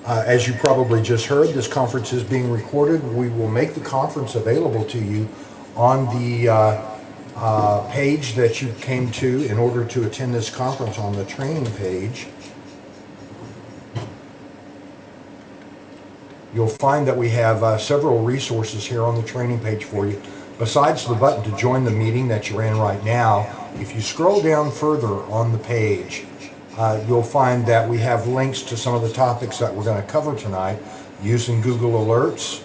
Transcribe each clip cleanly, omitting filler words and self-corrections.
As you probably just heard, this conference is being recorded. We will make the conference available to you on the page that you came to in order to attend this conference on the training page. You'll find that we have several resources here on the training page for you. Besides the button to join the meeting that you're in right now, if you scroll down further on the page, you'll find that we have links to some of the topics that we're going to cover tonight using Google Alerts,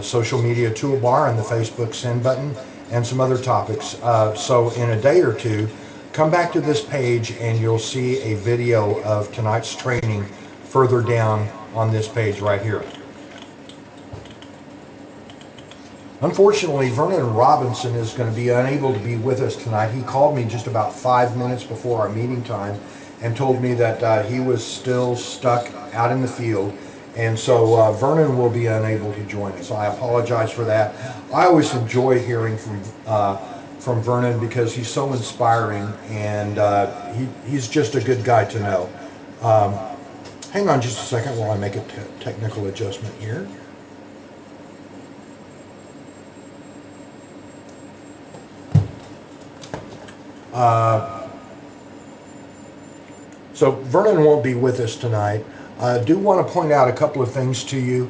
social media toolbar, and the Facebook send button, and some other topics. So in a day or two, come back to this page and you'll see a video of tonight's training further down on this page right here. Unfortunately, Vernon Robinson is going to be unable to be with us tonight. He called me just about 5 minutes before our meeting time and told me that he was still stuck out in the field. And so Vernon will be unable to join us. I apologize for that. I always enjoy hearing from Vernon because he's so inspiring, and he's just a good guy to know. Hang on just a second while I make a technical adjustment here. So Vernon won't be with us tonight. I do want to point out a couple of things to you.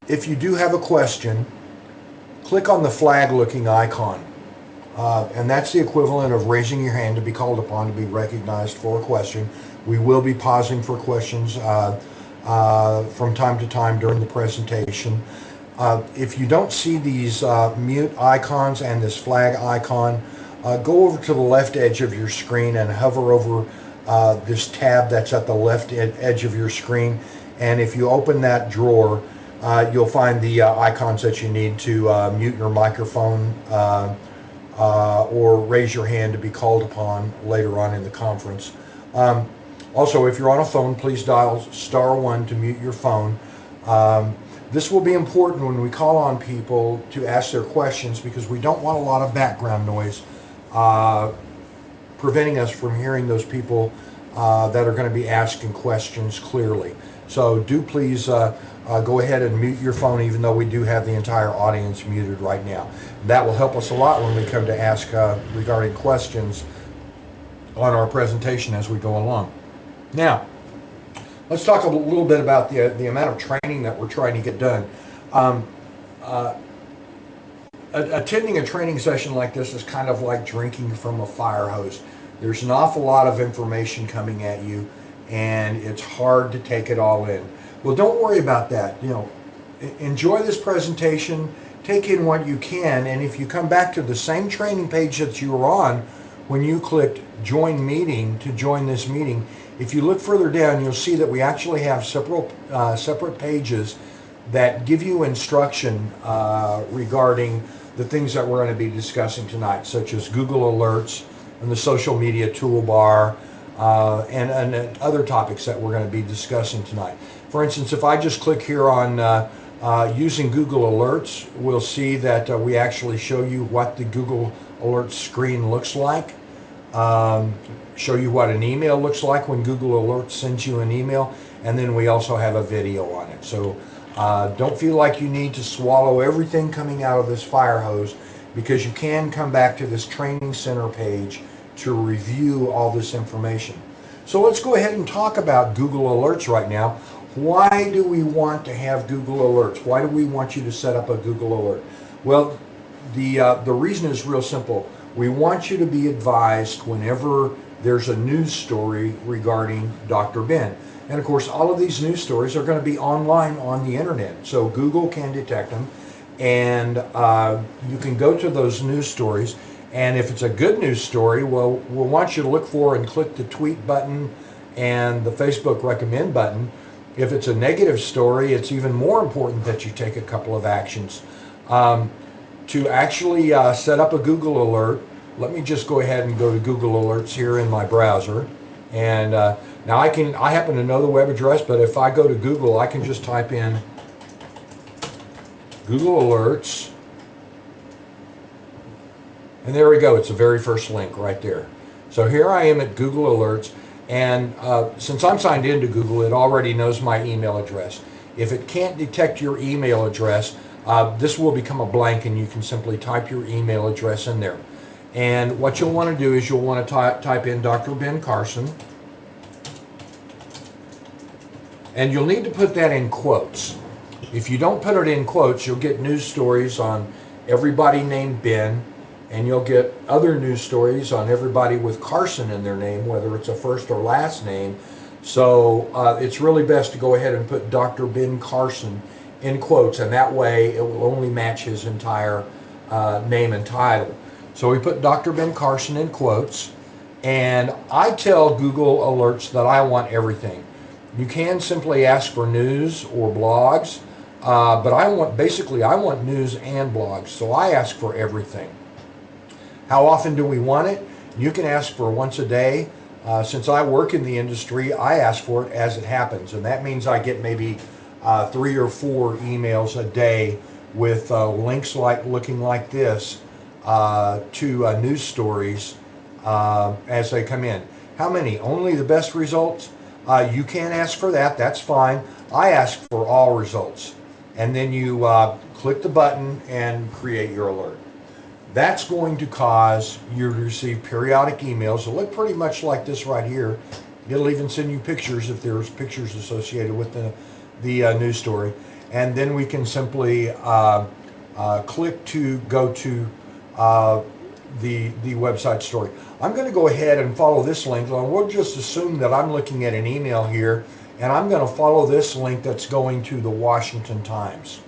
If you do have a question, click on the flag-looking icon, and that's the equivalent of raising your hand to be called upon to be recognized for a question. We will be pausing for questions from time to time during the presentation. If you don't see these mute icons and this flag icon, go over to the left edge of your screen and hover over this tab that's at the left edge of your screen. And if you open that drawer, you'll find the icons that you need to mute your microphone or raise your hand to be called upon later on in the conference. Also, if you're on a phone, please dial *1 to mute your phone. This will be important when we call on people to ask their questions because we don't want a lot of background noise preventing us from hearing those people that are going to be asking questions clearly. So do please go ahead and mute your phone, even though we do have the entire audience muted right now. That will help us a lot when we come to ask regarding questions on our presentation as we go along. Now, let's talk a little bit about the amount of training that we're trying to get done. Attending a training session like this is kind of like drinking from a fire hose. There's an awful lot of information coming at you, and it's hard to take it all in. Well, don't worry about that. Enjoy this presentation, take in what you can, and if you come back to the same training page that you were on when you clicked Join Meeting to join this meeting, if you look further down, you'll see that we actually have separate pages that give you instruction regarding the things that we're going to be discussing tonight, such as Google Alerts and the social media toolbar and other topics that we're going to be discussing tonight. For instance, if I just click here on using Google Alerts, we'll see that we actually show you what the Google Alerts screen looks like. Show you what an email looks like when Google Alerts sends you an email, and then we also have a video on it. So don't feel like you need to swallow everything coming out of this fire hose, because you can come back to this training center page to review all this information. So let's go ahead and talk about Google Alerts right now. Why do we want to have Google Alerts? Why do we want you to set up a Google Alert? Well, the reason is real simple. We want you to be advised whenever there's a news story regarding Dr. Ben. And of course, all of these news stories are going to be online on the internet, so Google can detect them, and you can go to those news stories, and if it's a good news story, well, we'll want you to look for and click the tweet button and the Facebook recommend button. If it's a negative story, it's even more important that you take a couple of actions. To actually set up a Google Alert, let me just go ahead and go to Google Alerts here in my browser. And now I happen to know the web address, but if I go to Google, I can just type in Google Alerts. And there we go. It's the very first link right there. So here I am at Google Alerts. And since I'm signed into Google, it already knows my email address. If it can't detect your email address, this will become a blank and you can simply type your email address in there. And what you'll want to do is you'll want to type in Dr. Ben Carson. And you'll need to put that in quotes. If you don't put it in quotes, you'll get news stories on everybody named Ben, and you'll get other news stories on everybody with Carson in their name, whether it's a first or last name. So it's really best to go ahead and put Dr. Ben Carson in quotes, and that way it will only match his entire name and title. So we put Dr. Ben Carson in quotes, and I tell Google Alerts that I want everything. You can simply ask for news or blogs, but I want news and blogs, so I ask for everything. How often do we want it? You can ask for once a day. Since I work in the industry, I ask for it as it happens, and that means I get maybe 3 or 4 emails a day with links looking like this to news stories as they come in. How many? Only the best results? You can ask for that, that's fine. I ask for all results. And then you click the button and create your alert. That's going to cause you to receive periodic emails that look pretty much like this right here. It'll even send you pictures if there's pictures associated with the news story. And then we can simply click to go to the website story. I'm going to go ahead and follow this link. We'll just assume that I'm looking at an email here, and I'm going to follow this link that's going to the Washington Times.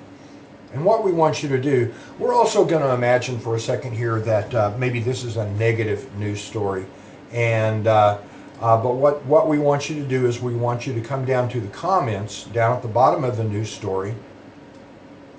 And what we want you to do, we're also going to imagine for a second here that maybe this is a negative news story. And but what we want you to do is we want you to come down to the comments down at the bottom of the news story,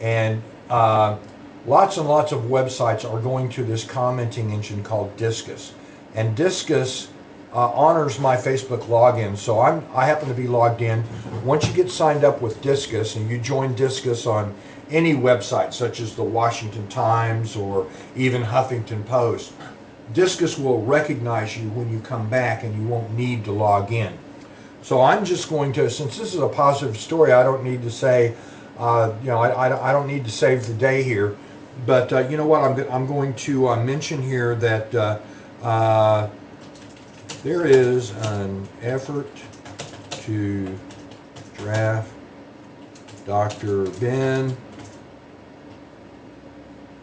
and lots and lots of websites are going to this commenting engine called Disqus. And Disqus honors my Facebook login, so I happen to be logged in. Once you get signed up with Disqus and you join Disqus on any website such as the Washington Times or even Huffington Post, Disqus will recognize you when you come back and you won't need to log in. So I'm just going to, since this is a positive story, I don't need to say, I don't need to save the day here. But you know what, I'm going to mention here that there is an effort to draft Dr. Ben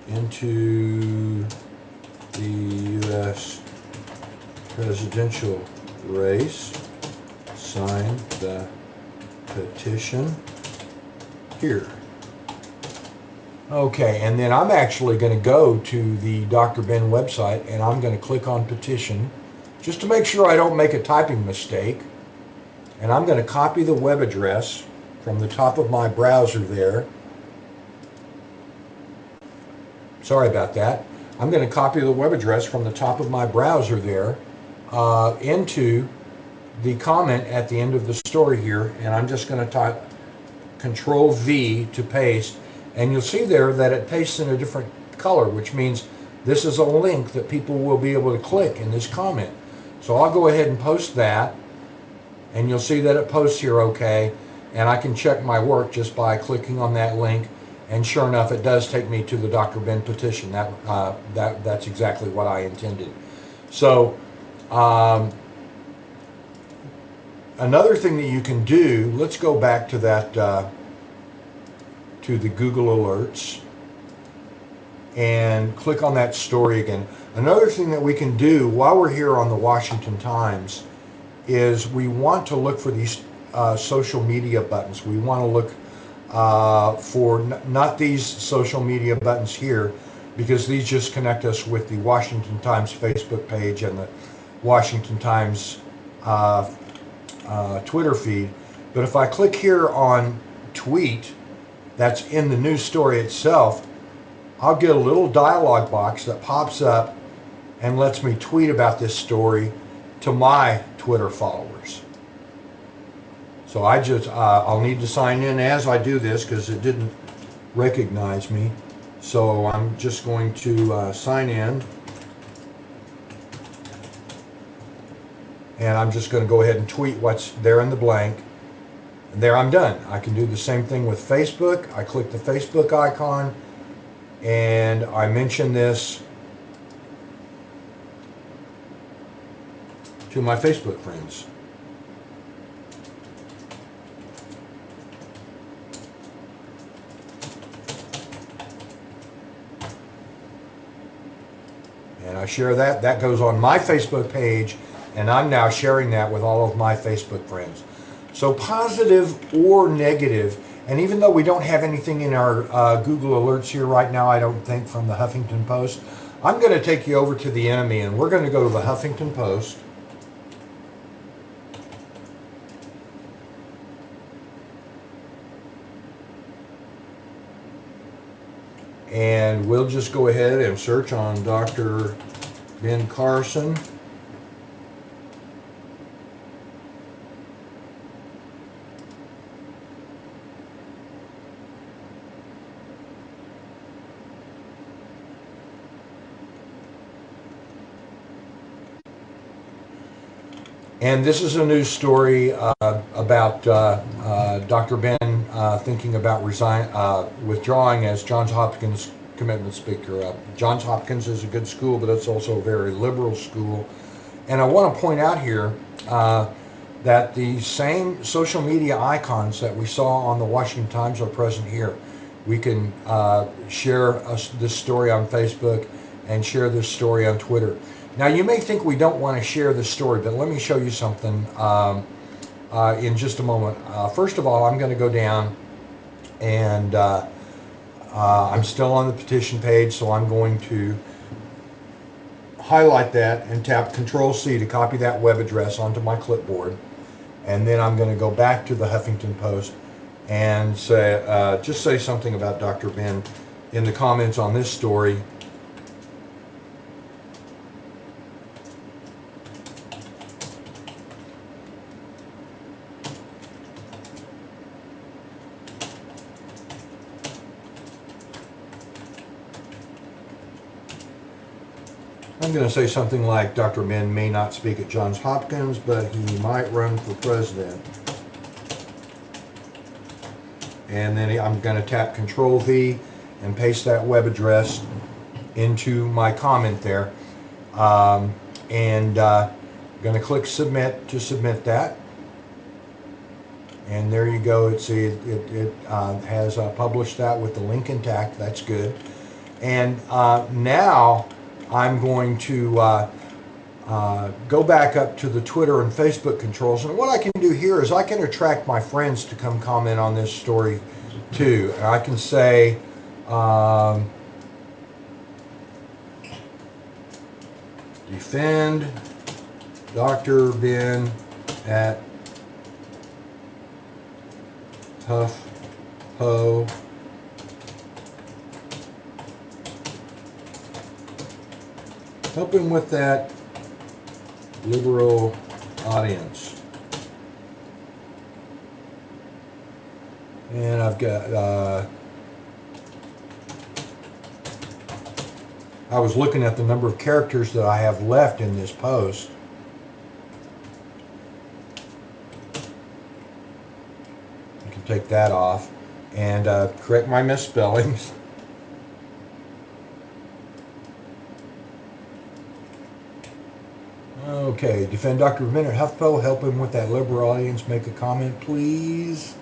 into the U.S. presidential race. Sign the petition here. Okay, and then I'm actually going to go to the Dr. Ben website, and I'm going to click on petition just to make sure I don't make a typing mistake. And I'm going to copy the web address from the top of my browser there. Sorry about that. I'm going to copy the web address from the top of my browser there into the comment at the end of the story here, and I'm just going to type Control V to paste, and you'll see there that it pastes in a different color, which means this is a link that people will be able to click in this comment. So I'll go ahead and post that, and you'll see that it posts here okay, and I can check my work just by clicking on that link, and sure enough it does take me to the Dr. Ben petition. That's exactly what I intended. So another thing that you can do, let's go back to that to the Google Alerts and click on that story again. Another thing that we can do while we're here on the Washington Times is we want to look for these social media buttons. We want to look for not these social media buttons here, because these just connect us with the Washington Times Facebook page and the Washington Times Twitter feed. But if I click here on tweet, that's in the news story itself, I'll get a little dialog box that pops up and lets me tweet about this story to my Twitter followers. So I'll need to sign in as I do this because it didn't recognize me. So I'm just going to sign in. and I'm just going to go ahead and tweet what's there in the blank. And there, I'm done. I can do the same thing with Facebook. I click the Facebook icon and I mention this to my Facebook friends. And I share that. That goes on my Facebook page, and I'm now sharing that with all of my Facebook friends. So positive or negative, and even though we don't have anything in our Google Alerts here right now, I don't think, from the Huffington Post, I'm going to take you over to the enemy, and we're going to go to the Huffington Post. And we'll just go ahead and search on Dr. Ben Carson. And this is a news story about Dr. Ben thinking about withdrawing as Johns Hopkins commitment speaker. Johns Hopkins is a good school, but it's also a very liberal school. And I want to point out here that the same social media icons that we saw on the Washington Times are present here. We can share this story on Facebook and share this story on Twitter. Now, you may think we don't want to share this story, but let me show you something in just a moment. First of all, I'm going to go down, and I'm still on the petition page, so I'm going to highlight that and tap Control-C to copy that web address onto my clipboard. And then I'm going to go back to the Huffington Post and say, just say something about Dr. Ben in the comments on this story. I'm going to say something like, Dr. Ben may not speak at Johns Hopkins, but he might run for president. And then I'm going to tap Control-V and paste that web address into my comment there. I'm going to click Submit to submit that. And there you go. It has published that with the link intact. That's good. And now I'm going to go back up to the Twitter and Facebook controls. And what I can do here is I can attract my friends to come comment on this story too. And I can say, defend Dr. Ben at HuffPo. Help him with that liberal audience. And I've got, I was looking at the number of characters that I have left in this post. I can take that off and correct my misspellings. Okay, defend Dr. Ben at HuffPo, help him with that liberal audience, make a comment, please.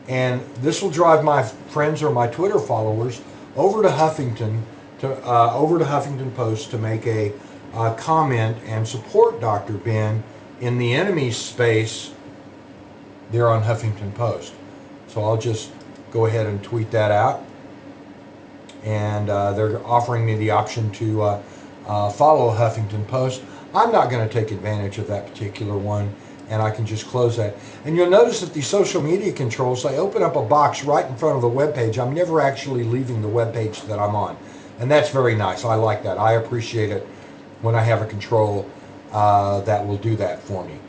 And this will drive my friends or my Twitter followers over to Huffington, over to Huffington Post to make a comment and support Dr. Ben in the enemy's space there on Huffington Post. So I'll just go ahead and tweet that out. And they're offering me the option to follow Huffington Post. I'm not going to take advantage of that particular one, and I can just close that. And you'll notice that the social media controls, they open up a box right in front of the web page. I'm never actually leaving the web page that I'm on, and that's very nice. I like that. I appreciate it when I have a control that will do that for me.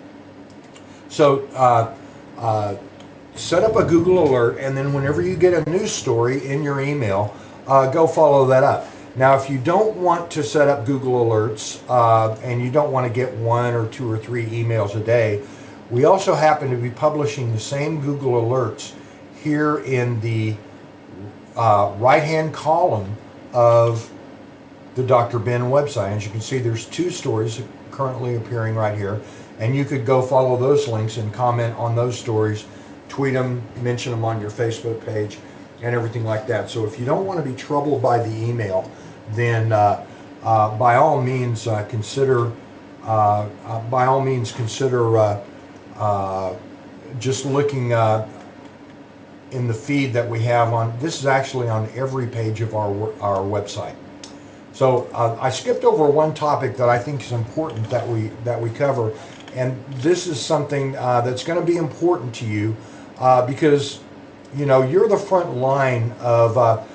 So set up a Google alert, and then whenever you get a news story in your email, go follow that up. Now, if you don't want to set up Google Alerts and you don't want to get 1 or 2 or 3 emails a day, we also happen to be publishing the same Google Alerts here in the right-hand column of the Dr. Ben website. As you can see, there's 2 stories currently appearing right here, and you could go follow those links and comment on those stories, tweet them, mention them on your Facebook page, and everything like that. So if you don't want to be troubled by the email, then by all means consider just looking in the feed that we have on. This is actually on every page of our website. So I skipped over one topic that I think is important that we cover, and this is something that's going to be important to you because you're the front line of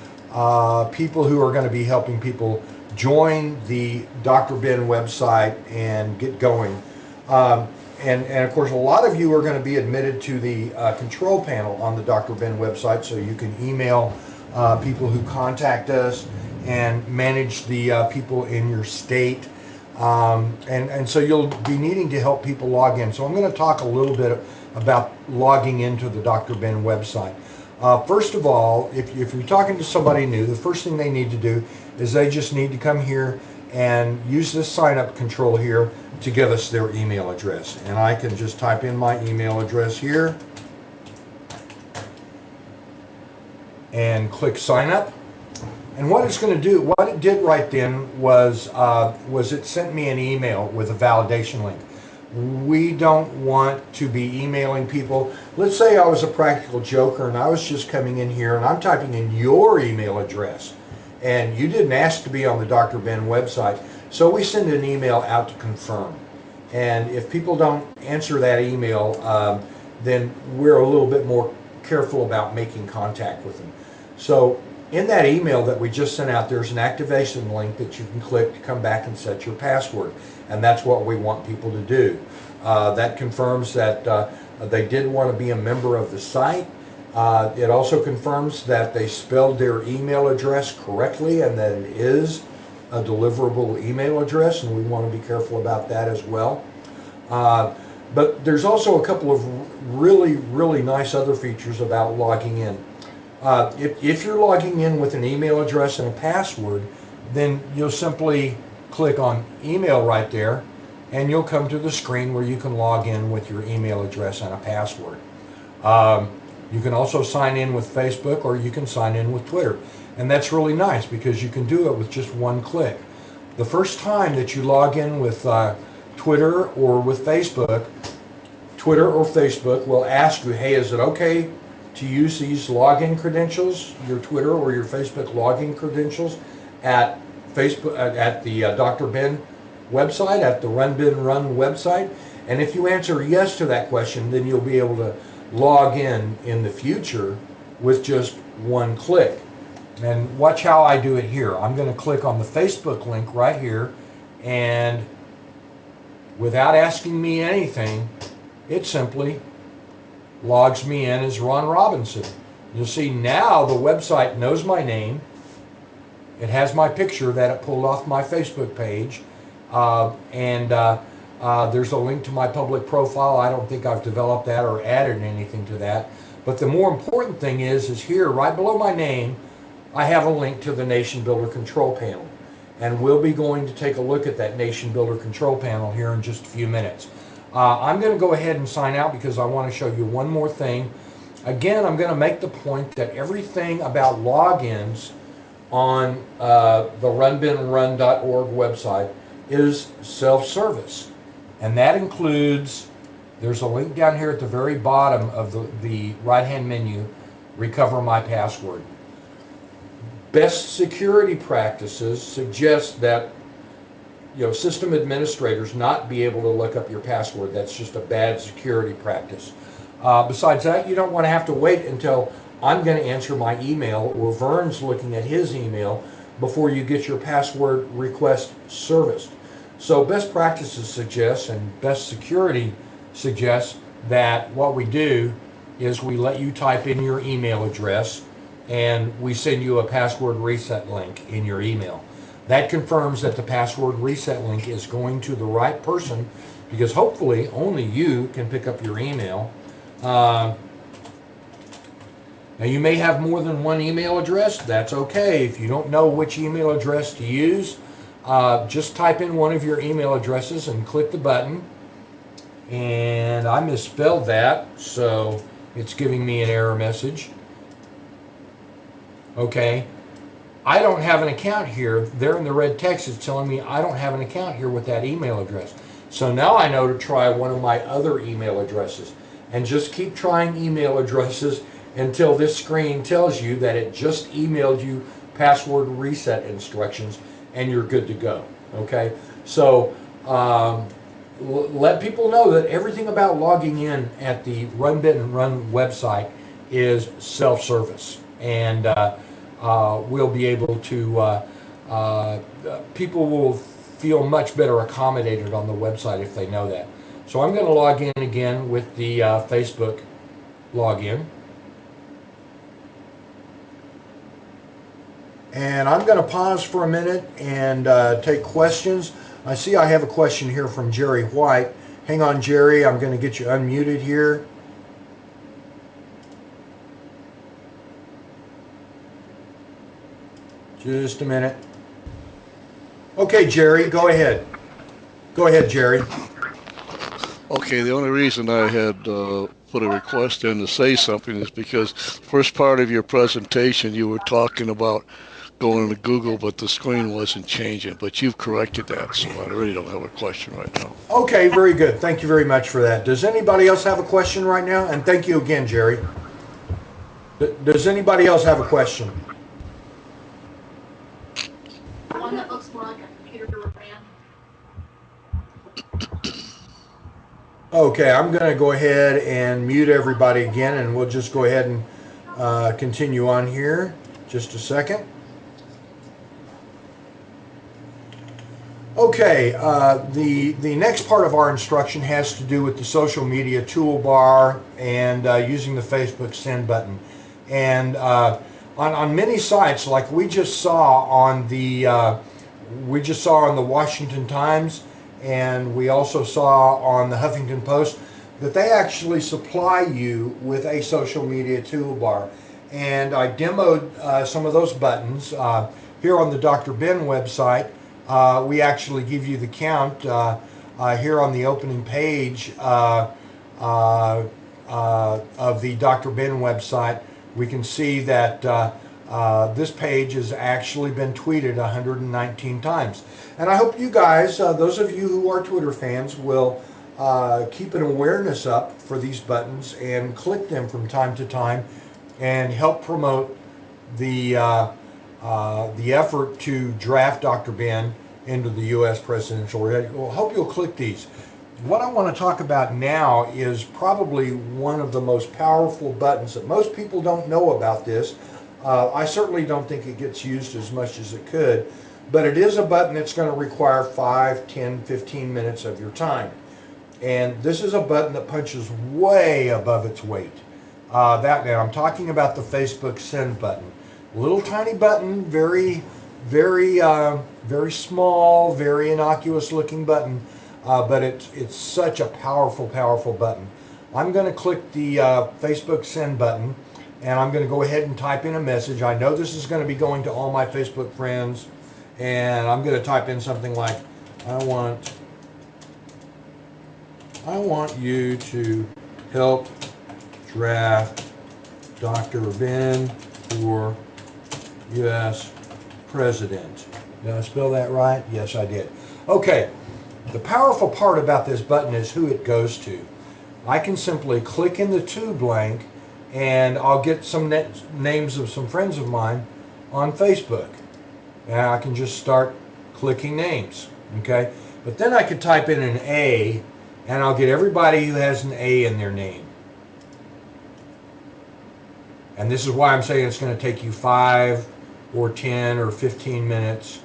people who are going to be helping people join the Dr. Ben website and get going. And of course, a lot of you are going to be admitted to the control panel on the Dr. Ben website, so you can email people who contact us and manage the people in your state. And so you'll be needing to help people log in. So I'm going to talk a little bit about logging into the Dr. Ben website. First of all, if you're talking to somebody new, the first thing they need to do is they just need to come here and use this sign up control here to give us their email address. And I can just type in my email address here and click sign up. And what it's going to do, what it did right then was it sent me an email with a validation link. We don't want to be emailing people. Let's say I was a practical joker and I was just coming in here and I'm typing in your email address and you didn't ask to be on the Dr. Ben website, so we send an email out to confirm. And if people don't answer that email, then we're a little bit more careful about making contact with them. So in that email that we just sent out, there's an activation link that you can click to come back and set your password. And that's what we want people to do. That confirms that they did want to be a member of the site. It also confirms that they spelled their email address correctly and that it is a deliverable email address, and we want to be careful about that as well. But there's also a couple of really, really nice other features about logging in. If you're logging in with an email address and a password, then you'll simply click on email right there and you'll come to the screen where you can log in with your email address and a password. You can also sign in with Facebook or you can sign in with Twitter, and that's really nice because you can do it with just one click. The first time that you log in with Twitter or with Facebook, Twitter or Facebook will ask you, hey, is it okay to use these login credentials, your Twitter or your Facebook login credentials at Facebook, at the Dr. Ben website, at the Run Ben Run website? And if you answer yes to that question, then you'll be able to log in the future with just one click. And watch how I do it here. I'm going to click on the Facebook link right here, and without asking me anything, it simply logs me in as Ron Robinson. You'll see now the website knows my name. It has my picture that it pulled off my Facebook page, and there's a link to my public profile. I don't think I've developed that or added anything to that. But the more important thing is here, right below my name, I have a link to the Nation Builder control panel. And we'll be going to take a look at that Nation Builder control panel here in just a few minutes. I'm going to go ahead and sign out because I want to show you one more thing. Again, I'm going to make the point that everything about logins on the runbenrun.org website is self-service. And that includes, there's a link down here at the very bottom of the right-hand menu, Recover My Password. Best security practices suggest that system administrators not be able to look up your password. That's just a bad security practice. Besides that, you don't want to have to wait until I'm going to answer my email or Vern's looking at his email before you get your password request serviced. So best practices suggest, and best security suggests, that what we do is we let you type in your email address and we send you a password reset link in your email. That confirms that the password reset link is going to the right person, because hopefully only you can pick up your email. Now you may have more than one email address. That's okay. If you don't know which email address to use, just type in one of your email addresses and click the button. And I misspelled that, so it's giving me an error message. Okay. I don't have an account here. There in the red text, it's telling me I don't have an account here with that email address. So now I know to try one of my other email addresses. And just keep trying email addresses until this screen tells you that it just emailed you password reset instructions and you're good to go. Okay? So let people know that everything about logging in at the Run Bit and Run website is self-service. And we'll be able to, people will feel much better accommodated on the website if they know that. So I'm going to log in again with the Facebook login. And I'm going to pause for a minute and take questions. I see I have a question here from Jerry White. Hang on, Jerry. I'm going to get you unmuted here. Just a minute. Okay, Jerry, go ahead. Go ahead, Jerry. Okay, the only reason I had put a request in to say something is because first part of your presentation you were talking about going to Google, but the screen wasn't changing. But you've corrected that, so I really don't have a question right now. Okay, very good. Thank you very much for that. Does anybody else have a question right now? And thank you again, Jerry. Does anybody else have a question? One that looks more like a computer RAM. Okay, I'm going to go ahead and mute everybody again, and we'll just go ahead and continue on here. Just a second. Okay, the next part of our instruction has to do with the social media toolbar and using the Facebook send button. And on many sites, like we just saw on the Washington Times, and we also saw on the Huffington Post, that they actually supply you with a social media toolbar. And I demoed some of those buttons here on the Dr. Ben website. We actually give you the count here on the opening page of the Dr. Ben website. We can see that this page has actually been tweeted 119 times. And I hope you guys, those of you who are Twitter fans, will keep an awareness up for these buttons and click them from time to time and help promote the effort to draft Dr. Ben into the U.S. presidential race. Well, hope you'll click these. What I want to talk about now is probably one of the most powerful buttons that most people don't know about this. I certainly don't think it gets used as much as it could, but it is a button that's going to require 5, 10, 15 minutes of your time. And this is a button that punches way above its weight. Now I'm talking about the Facebook send button. Little tiny button, very small, very innocuous looking button, but it's such a powerful button. I'm going to click the Facebook send button, and I'm going to go ahead and type in a message. I know this is going to be going to all my Facebook friends, and I'm going to type in something like, I want you to help draft Dr. Ben for U.S. President. Did I spell that right? Yes, I did. Okay, the powerful part about this button is who it goes to. I can simply click in the to blank, and I'll get some names of some friends of mine on Facebook. And I can just start clicking names, okay? But then I could type in an A, and I'll get everybody who has an A in their name. And this is why I'm saying it's going to take you 5 or 10 or 15 minutes.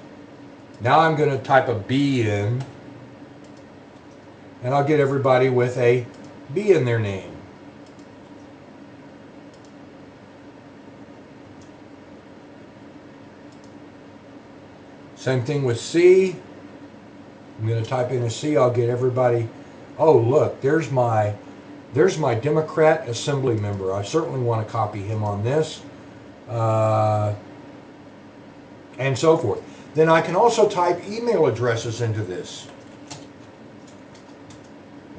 Now I'm going to type a B in, and I'll get everybody with a B in their name. Same thing with C. I'm going to type in a C. I'll get everybody. Oh, look, there's my Democrat Assembly member. I certainly want to copy him on this, and so forth. Then I can also type email addresses into this.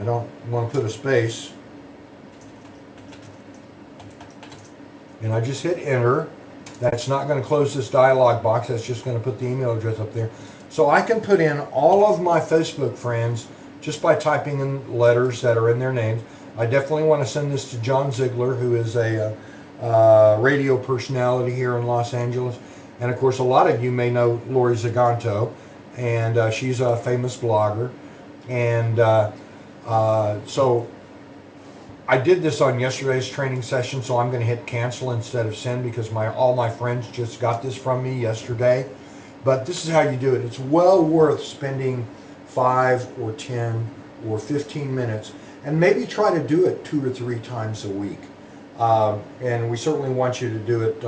I don't want to put a space. And I just hit enter. That's not going to close this dialog box. That's just going to put the email address up there. So I can put in all of my Facebook friends just by typing in letters that are in their names. I definitely want to send this to John Ziegler, who is a radio personality here in Los Angeles. And of course, a lot of you may know Lori Zaganto, and she's a famous blogger. And so I did this on yesterday's training session, so I'm going to hit cancel instead of send because all my friends just got this from me yesterday. But this is how you do it. It's well worth spending 5 or 10 or 15 minutes, and maybe try to do it 2 or 3 times a week. And we certainly want you to do it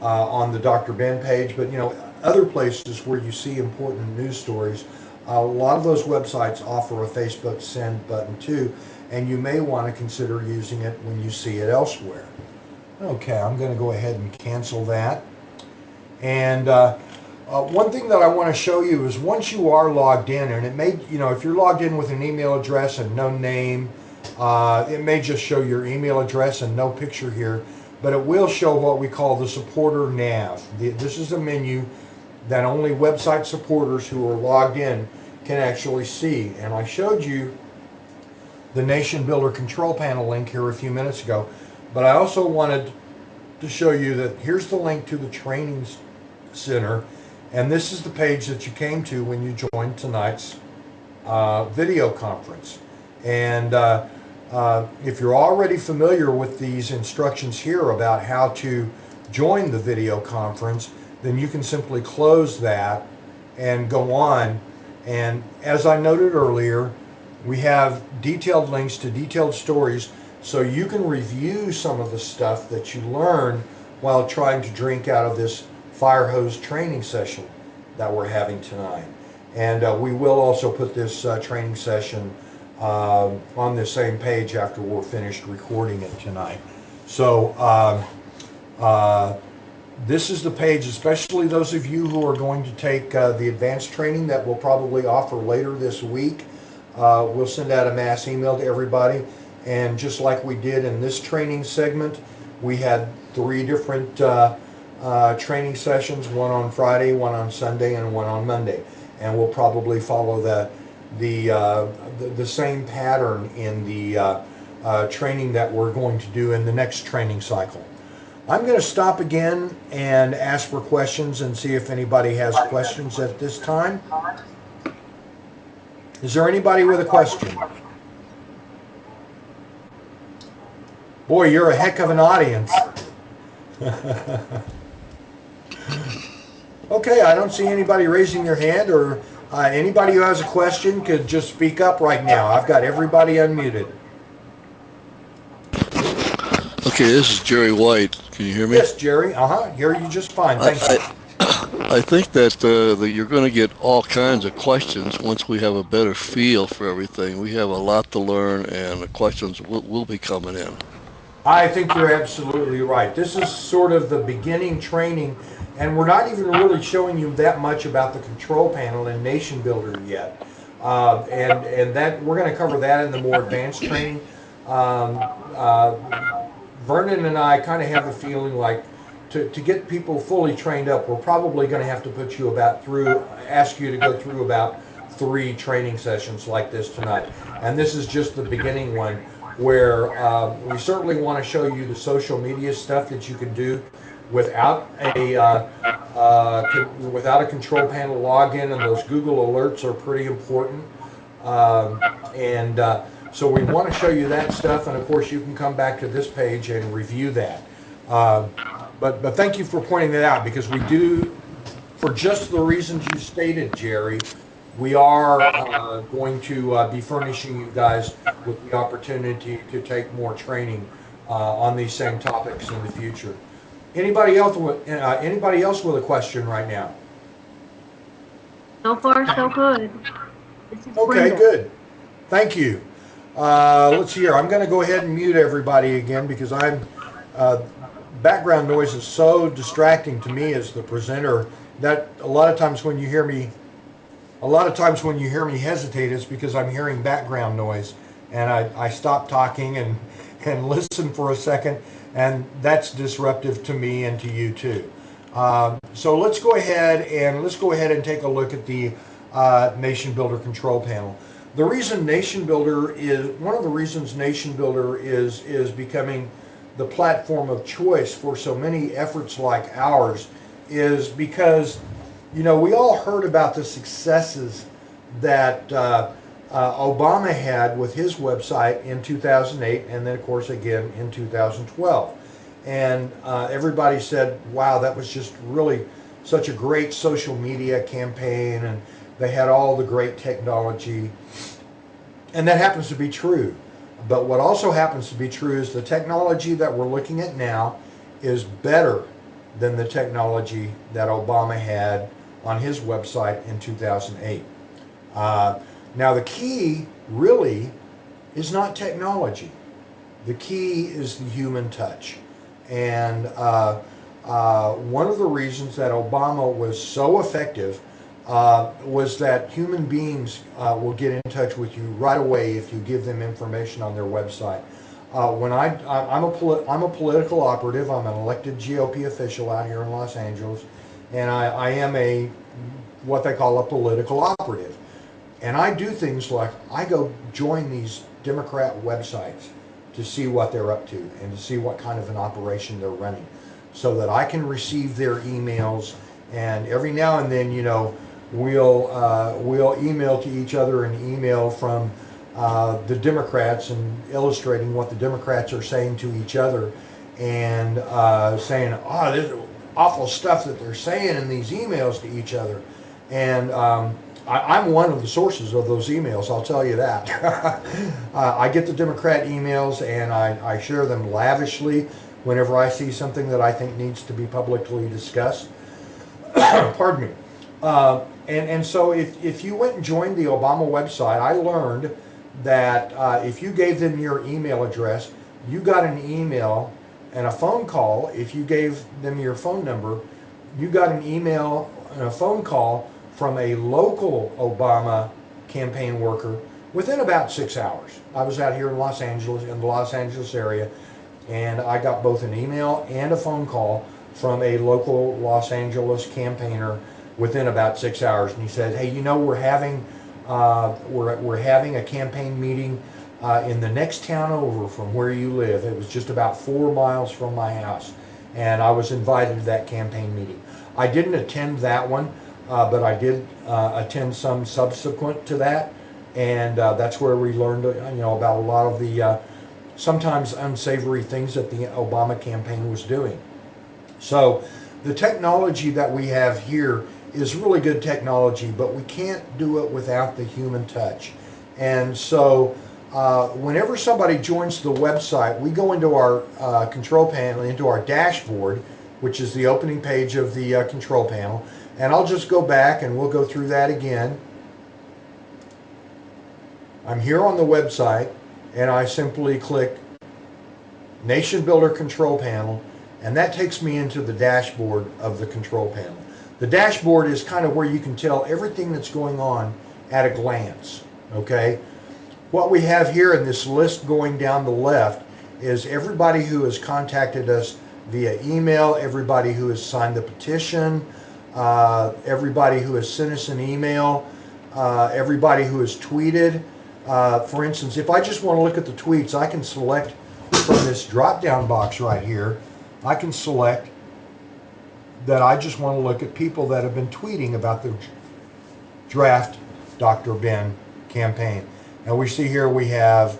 on the Dr. Ben page, but other places where you see important news stories, a lot of those websites offer a Facebook send button too, and you may want to consider using it when you see it elsewhere. Okay, I'm going to go ahead and cancel that. And one thing that I want to show you is once you are logged in, and it may, if you're logged in with an email address and no name, it may just show your email address and no picture here, but it will show what we call the supporter nav. This is a menu that only website supporters who are logged in can actually see. And I showed you the Nation Builder control panel link here a few minutes ago, but I also wanted to show you that here's the link to the training center, and this is the page that you came to when you joined tonight's video conference. And if you're already familiar with these instructions here about how to join the video conference, then you can simply close that and go on. And as I noted earlier, we have detailed links to detailed stories, so you can review some of the stuff that you learned while trying to drink out of this fire hose training session that we're having tonight. And we will also put this training session on the same page after we're finished recording it tonight. So this is the page, especially those of you who are going to take the advanced training that we'll probably offer later this week. We'll send out a mass email to everybody, and just like we did in this training segment, we had 3 different training sessions, one on Friday, one on Sunday, and one on Monday. And we'll probably follow the same pattern in the training that we're going to do in the next training cycle. I'm going to stop again and ask for questions and see if anybody has questions at this time. Is there anybody with a question? Boy, you're a heck of an audience. Okay, I don't see anybody raising their hand, or anybody who has a question could just speak up right now. I've got everybody unmuted. Okay, this is Jerry White. Can you hear me? Yes, Jerry. Hear you just fine. Thank you. I think that you're going to get all kinds of questions once we have a better feel for everything. We have a lot to learn, and the questions will be coming in. I think you're absolutely right. This is sort of the beginning training, and we're not even really showing you that much about the control panel and Nation Builder yet. And that we're going to cover that in the more advanced training. Vernon and I kind of have the feeling like to get people fully trained up, we're probably going to have to put you ask you to go through about 3 training sessions like this tonight. And this is just the beginning one, where we certainly want to show you the social media stuff that you can do without a control panel login, and those Google alerts are pretty important. So we want to show you that stuff, and of course you can come back to this page and review that. But thank you for pointing that out, because we do, for just the reasons you stated, Jerry, we are going to be furnishing you guys with the opportunity to take more training on these same topics in the future. Anybody else with a question right now? So far, so good. This is Okay, Brenda. good. Thank you. Let's see here. I'm going to go ahead and mute everybody again because uh, background noise is so distracting to me as the presenter that a lot of times when you hear me hesitate, it's because I'm hearing background noise, and I stop talking and listen for a second, and that's disruptive to me and to you too. So let's go ahead and take a look at the Nation Builder control panel. The reason Nation Builder is one of the reasons Nation Builder is becoming the platform of choice for so many efforts like ours is because we all heard about the successes that Obama had with his website in 2008, and then of course again in 2012. And everybody said, wow, that was just really such a great social media campaign, and they had all the great technology. And that happens to be true. But what also happens to be true is the technology that we're looking at now is better than the technology that Obama had on his website in 2008. Now, the key really is not technology. The key is the human touch. And one of the reasons that Obama was so effective was that human beings will get in touch with you right away if you give them information on their website. I'm a political operative. I'm an elected GOP official out here in Los Angeles, and I am what they call a political operative. And I do things like I go join these Democrat websites to see what they're up to and to see what kind of an operation they're running, so that I can receive their emails. And every now and then, we'll email to each other an email from the Democrats and illustrating what the Democrats are saying to each other, and saying, oh, this awful stuff that they're saying in these emails to each other. And I'm one of the sources of those emails, I'll tell you that. I get the Democrat emails and I share them lavishly whenever I see something that I think needs to be publicly discussed. Pardon me. And so if you went and joined the Obama website, I learned that if you gave them your email address, you got an email and a phone call. If you gave them your phone number, you got an email and a phone call from a local Obama campaign worker within about 6 hours. I was out here in Los Angeles, in the Los Angeles area, and I got both an email and a phone call from a local Los Angeles campaigner within about 6 hours. And he said, hey, we're having a campaign meeting in the next town over from where you live. It was just about 4 miles from my house, and I was invited to that campaign meeting. I didn't attend that one, but I did attend some subsequent to that, and that's where we learned, about a lot of the sometimes unsavory things that the Obama campaign was doing. So the technology that we have here is really good technology, but we can't do it without the human touch. And so whenever somebody joins the website, we go into our control panel, into our dashboard, which is the opening page of the control panel. And I'll just go back and we'll go through that again. I'm here on the website, and I simply click Nation Builder Control Panel, and that takes me into the dashboard of the control panel. The dashboard is kind of where you can tell everything that's going on at a glance, okay? What we have here in this list going down the left is everybody who has contacted us via email, everybody who has signed the petition, everybody who has sent us an email, everybody who has tweeted. For instance, if I just want to look at the tweets, I can select from this drop-down box right here, I can select that I just want to look at people that have been tweeting about the draft Dr. Ben campaign. And we see here we have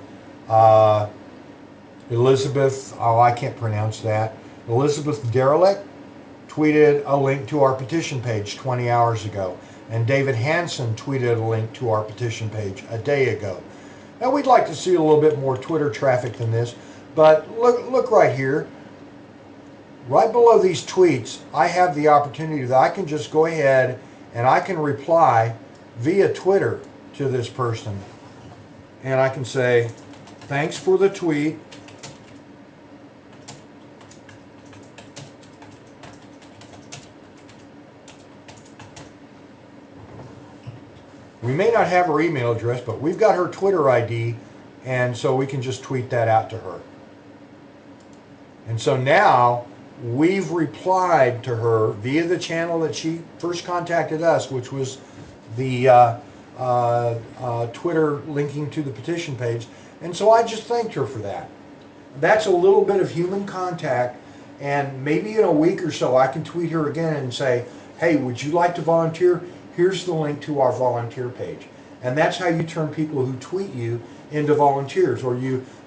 Elizabeth, I can't pronounce that, Elizabeth Derelict tweeted a link to our petition page 20 hours ago. And David Hansen tweeted a link to our petition page a day ago. Now we'd like to see a little bit more Twitter traffic than this, but look right here. Right below these tweets, I have the opportunity that I can just go ahead and I can reply via Twitter to this person. And I can say, thanks for the tweet. We may not have her email address, but we've got her Twitter ID, and so we can just tweet that out to her. And so now we've replied to her via the channel that she first contacted us, which was the Twitter linking to the petition page. And so I just thanked her for that. That's a little bit of human contact, and maybe in a week or so I can tweet her again and say, hey, would you like to volunteer? Here's the link to our volunteer page. And that's how you turn people who tweet you into volunteers. Or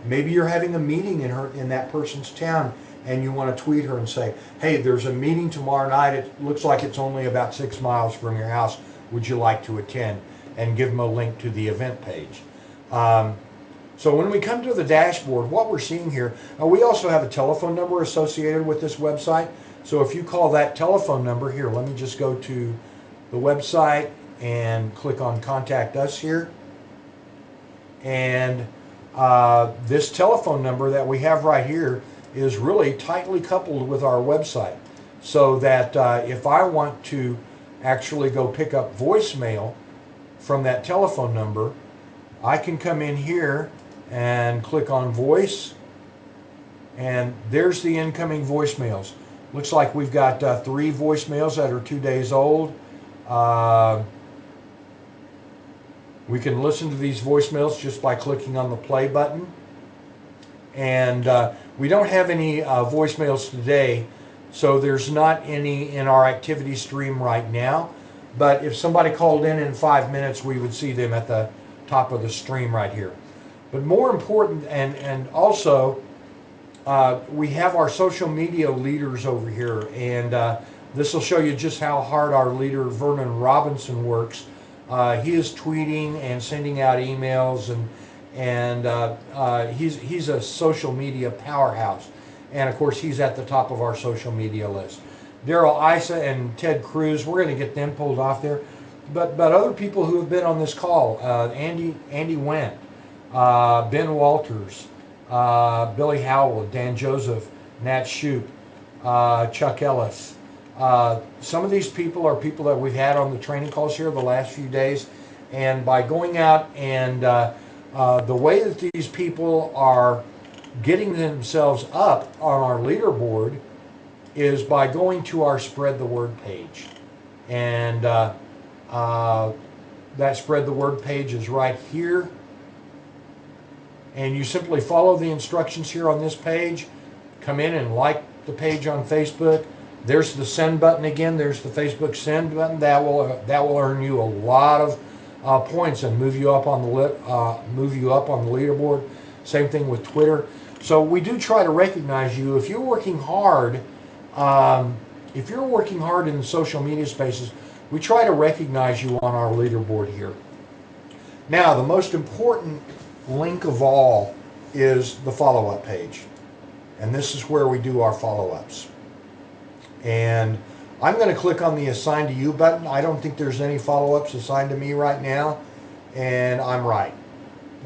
maybe you're having a meeting in that person's town, and you want to tweet her and say, hey, there's a meeting tomorrow night. It looks like it's only about 6 miles from your house. Would you like to attend? And give them a link to the event page. So when we come to the dashboard, what we're seeing here, we also have a telephone number associated with this website. So if you call that telephone number here, let me just go to the website and click on Contact Us here. And this telephone number that we have right here is really tightly coupled with our website, so that if I want to actually go pick up voicemail from that telephone number, I can come in here and click on voice, and there's the incoming voicemails. Looks like we've got 3 voicemails that are 2 days old. We can listen to these voicemails just by clicking on the play button. And we don't have any voicemails today, so there's not any in our activity stream right now. But if somebody called in 5 minutes, we would see them at the top of the stream right here. But more important, and also, we have our social media leaders over here, and this will show you just how hard our leader Vernon Robinson works. He is tweeting and sending out emails, and he's a social media powerhouse. And of course, he's at the top of our social media list. Daryl Issa and Ted Cruz, we're going to get them pulled off there. But other people who have been on this call, Andy Wendt, Ben Walters, Billy Howell, Dan Joseph, Nat Shoup, Chuck Ellis. Some of these people are people that we've had on the training calls here the last few days. And by going out and the way that these people are getting themselves up on our leaderboard is by going to our Spread the Word page. And that Spread the Word page is right here. And you simply follow the instructions here on this page. Come in and like the page on Facebook. There's the send button again. There's the Facebook send button. That will earn you a lot of points and move you up on the leaderboard. Same thing with Twitter. So we do try to recognize you if you're working hard. If you're working hard in the social media spaces, we try to recognize you on our leaderboard here. Now, the most important link of all is the follow-up page. And this is where we do our follow-ups. And I'm going to click on the Assign to You button. I don't think there's any follow-ups assigned to me right now. And I'm right.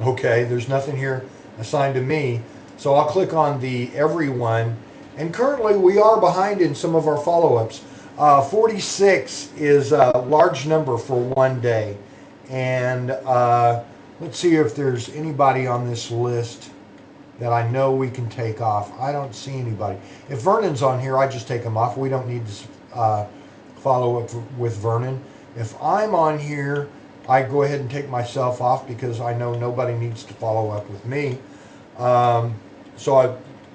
Okay, there's nothing here assigned to me. So I'll click on the Everyone. And currently we are behind in some of our follow-ups. 46 is a large number for one day. And let's see if there's anybody on this list that I know we can take off. I don't see anybody. If Vernon's on here, I just take him off. We don't need to follow up with Vernon. If I'm on here, I go ahead and take myself off because I know nobody needs to follow up with me.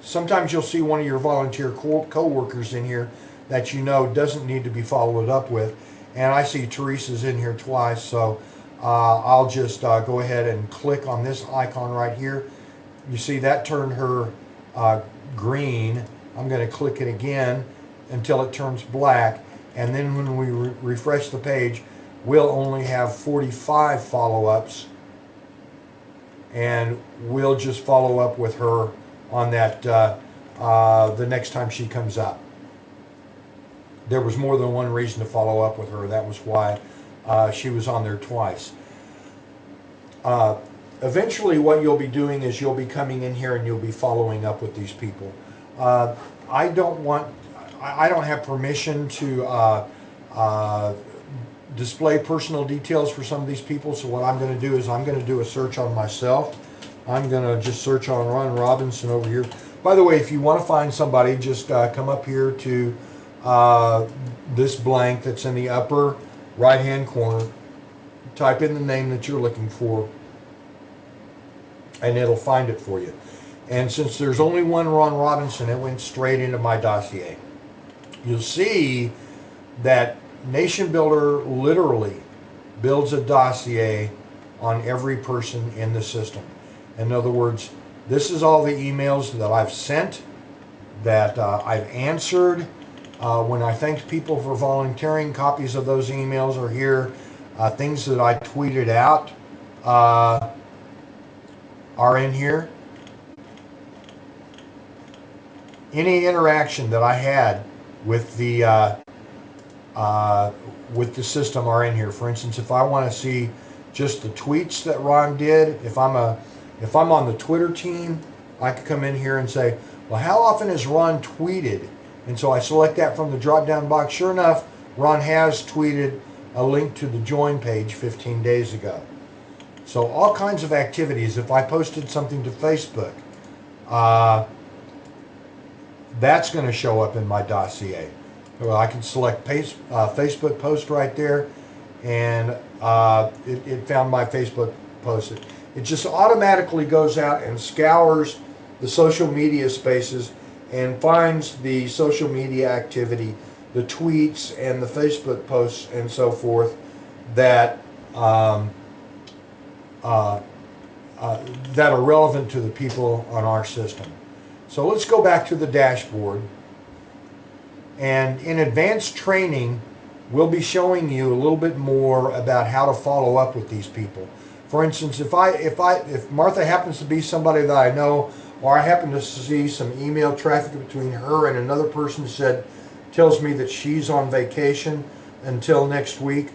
Sometimes you'll see one of your volunteer co-workers in here that you know doesn't need to be followed up with. And I see Teresa's in here twice, so I'll just go ahead and click on this icon right here. You see that turned her green. I'm going to click it again until it turns black. And then when we refresh the page, we'll only have 45 follow-ups. And we'll just follow up with her on that the next time she comes up. there was more than one reason to follow up with her. That was why she was on there twice. Eventually what you'll be doing is you'll be coming in here and you'll be following up with these people. I don't have permission to display personal details for some of these people, so what I'm going to do is I'm going to do a search on myself. I'm going to just search on Ron Robinson over here. By the way, if you want to find somebody, just come up here to this blank that's in the upper right hand corner, type in the name that you're looking for, and it'll find it for you. And since there's only one Ron Robinson, it went straight into my dossier. You'll see that Nation Builder literally builds a dossier on every person in the system. In other words, this is all the emails that I've sent, that I've answered. When I thanked people for volunteering, copies of those emails are here. Things that I tweeted out are in here. Any interaction that I had with the system are in here. For instance, if I want to see just the tweets that Ron did, if I'm on the Twitter team, I could come in here and say, well, how often has Ron tweeted? And so I select that from the drop-down box. Sure enough, Ron has tweeted a link to the join page 15 days ago. So all kinds of activities. If I posted something to Facebook, that's going to show up in my dossier. Well, I can select Facebook post right there, and it found my Facebook post. It just automatically goes out and scours the social media spaces and finds the social media activity, the tweets and the Facebook posts and so forth that that are relevant to the people on our system. So let's go back to the dashboard. And in advanced training, we'll be showing you a little bit more about how to follow up with these people. For instance, if Martha happens to be somebody that I know, or I happen to see some email traffic between her and another person tells me that she's on vacation until next week,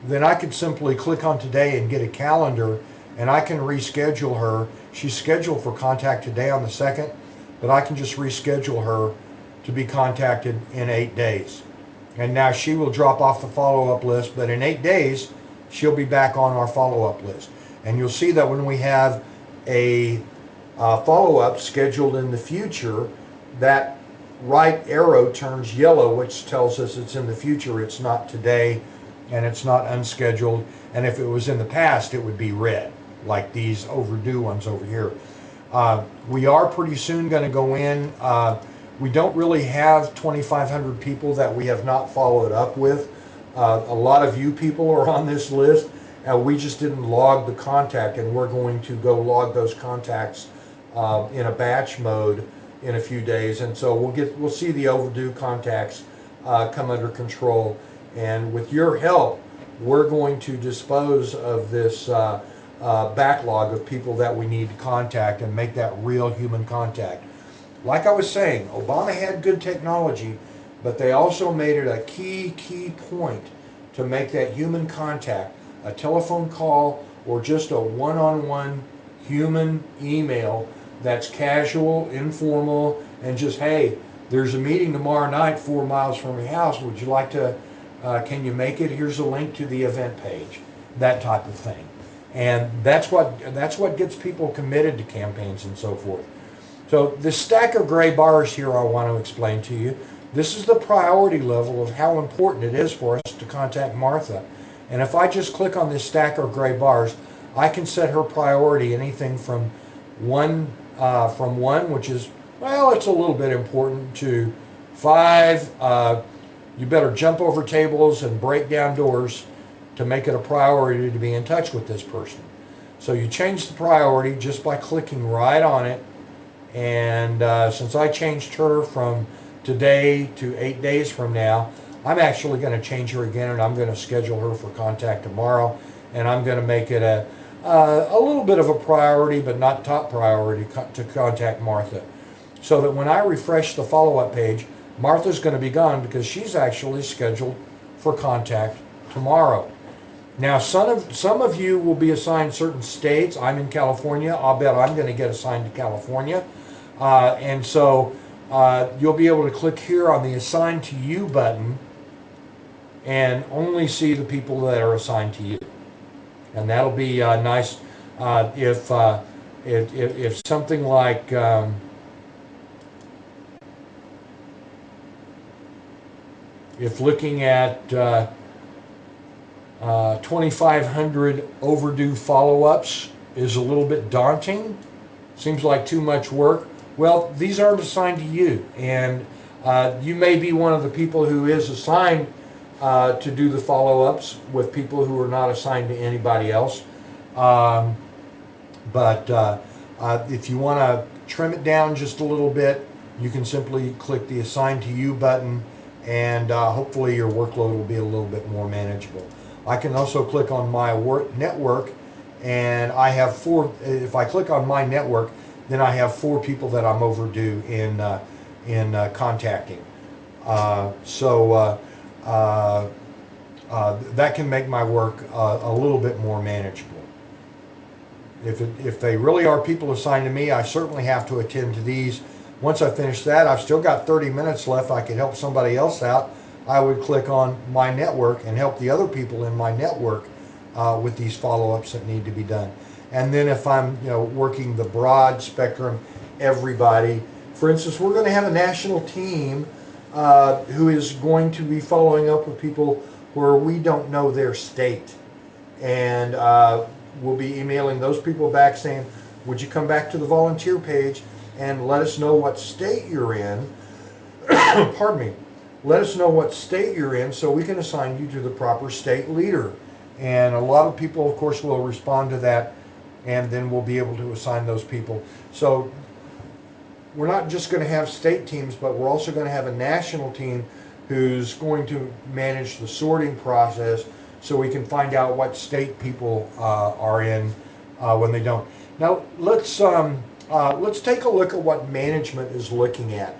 then I could simply click on today and get a calendar, and I can reschedule her. She's scheduled for contact today on the 2nd, but I can just reschedule her to be contacted in 8 days. And now she will drop off the follow-up list, but in 8 days, she'll be back on our follow-up list. And you'll see that when we have a follow-up scheduled in the future, that right arrow turns yellow, which tells us it's in the future. It's not today, and it's not unscheduled. And if it was in the past, it would be red, like these overdue ones over here. We are pretty soon going to go in. We don't really have 2,500 people that we have not followed up with. A lot of you people are on this list, and we just didn't log the contact, and we're going to go log those contacts in a batch mode in a few days. And so we'll see the overdue contacts come under control. And with your help, we're going to dispose of this backlog of people that we need to contact and make that real human contact. Like I was saying, Obama had good technology, but they also made it a key point to make that human contact, a telephone call or just a one-on-one human email that's casual, informal, and just, hey, there's a meeting tomorrow night 4 miles from your house. Would you like to, can you make it? Here's a link to the event page, that type of thing. And that's what gets people committed to campaigns and so forth. So the stack of gray bars here I want to explain to you. This is the priority level of how important it is for us to contact Martha. And if I just click on this stack of gray bars, I can set her priority anything from one, which is, well, it's a little bit important, to 5, you better jump over tables and break down doors to make it a priority to be in touch with this person. So you change the priority just by clicking right on it. And since I changed her from today to 8 days from now, I'm actually going to change her again, and I'm going to schedule her for contact tomorrow, and I'm going to make it a little bit of a priority, but not top priority, to contact Martha, so that when I refresh the follow-up page, Martha's going to be gone because she's actually scheduled for contact tomorrow. Now, some of you will be assigned certain states. I'm in California. I'll bet I'm going to get assigned to California. And so you'll be able to click here on the Assign to You button and only see the people that are assigned to you. And that'll be nice if something like if looking at 2,500 overdue follow-ups is a little bit daunting, seems like too much work. Well, these aren't assigned to you, and you may be one of the people who is assigned to do the follow-ups with people who are not assigned to anybody else. But if you want to trim it down just a little bit, you can simply click the Assign to You button, and hopefully your workload will be a little bit more manageable. I can also click on my network, and I have 4. If I click on my network, then I have 4 people that I'm overdue in contacting. That can make my work a little bit more manageable. If they really are people assigned to me, I certainly have to attend to these. Once I finish that, I've still got 30 minutes left. I could help somebody else out. I would click on my network and help the other people in my network with these follow-ups that need to be done. And then if I'm working the broad spectrum, everybody, for instance, we're going to have a national team who is going to be following up with people where we don't know their state. And we'll be emailing those people back saying, would you come back to the volunteer page and let us know what state you're in. Pardon me. Let us know what state you're in so we can assign you to the proper state leader. And a lot of people, of course, will respond to that, and then we'll be able to assign those people. So we're not just going to have state teams, but we're also going to have a national team who's going to manage the sorting process so we can find out what state people are in when they don't. Now, let's take a look at what management is looking at.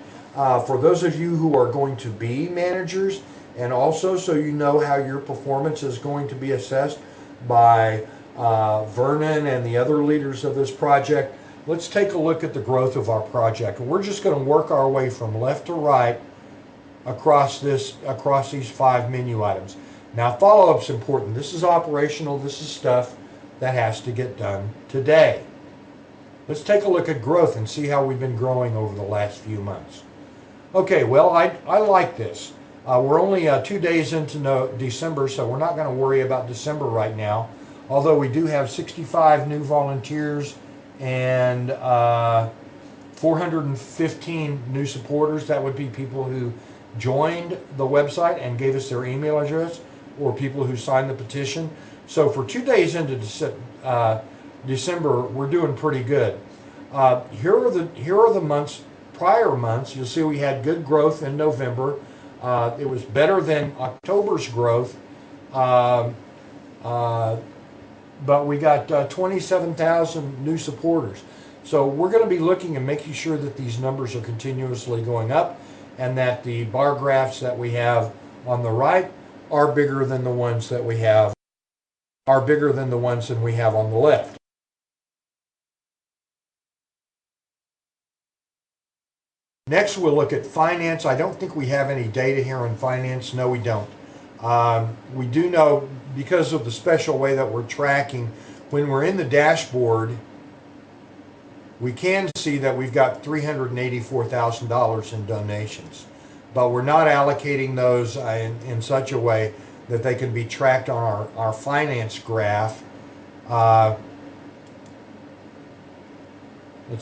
For those of you who are going to be managers, and also so you know how your performance is going to be assessed by Vernon and the other leaders of this project, let's take a look at the growth of our project. And we're just going to work our way from left to right across these 5 menu items. Now, follow-up's important. This is operational. This is stuff that has to get done today. Let's take a look at growth and see how we've been growing over the last few months. Okay, well, I like this. We're only 2 days into December, so we're not going to worry about December right now. Although we do have 65 new volunteers and 415 new supporters. That would be people who joined the website and gave us their email address, or people who signed the petition. So for 2 days into December, we're doing pretty good. Here are the months, prior months. You'll see we had good growth in November. It was better than October's growth, but we got 27,000 new supporters. So we're going to be looking and making sure that these numbers are continuously going up, and that the bar graphs that we have on the right are bigger than the ones that we have on the left. Next, we'll look at finance. I don't think we have any data here on finance. No, we don't. We do know, because of the special way that we're tracking, when we're in the dashboard, we can see that we've got $384,000 in donations. But we're not allocating those in such a way that they can be tracked on our finance graph. Let's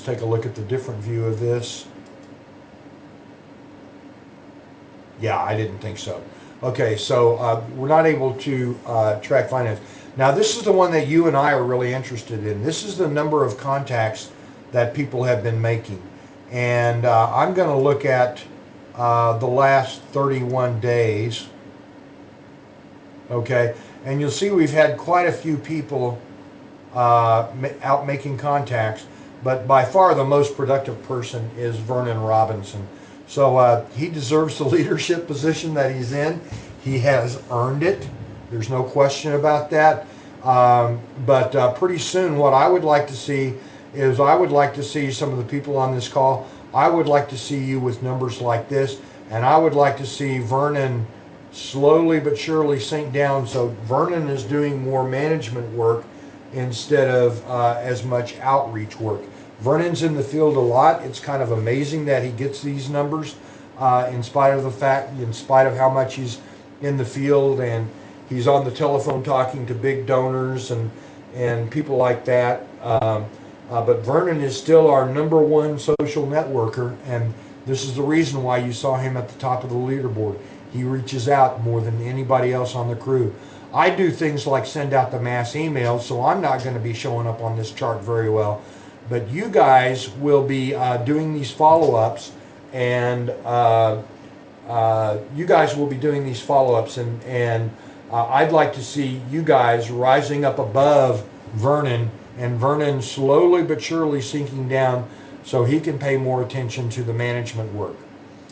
take a look at the different view of this. Yeah, I didn't think so. Okay, so we're not able to track finance. Now, this is the one that you and I are really interested in. This is the number of contacts that people have been making. And I'm going to look at the last 31 days. Okay, and you'll see we've had quite a few people out making contacts, but by far the most productive person is Vernon Robinson. So he deserves the leadership position that he's in. He has earned it. There's no question about that. But pretty soon, what I would like to see is I would like to see some of the people on this call. I would like to see you with numbers like this, and I would like to see Vernon slowly but surely sink down. So Vernon is doing more management work instead of as much outreach work. Vernon's in the field a lot. It's kind of amazing that he gets these numbers in spite of how much he's in the field, and he's on the telephone talking to big donors and people like that. But Vernon is still our number one social networker, and this is the reason why you saw him at the top of the leaderboard. He reaches out more than anybody else on the crew. I do things like send out the mass emails, so I'm not going to be showing up on this chart very well. But you guys will be doing these follow-ups, and you guys will be doing these follow-ups, and I'd like to see you guys rising up above Vernon, and Vernon slowly but surely sinking down so he can pay more attention to the management work.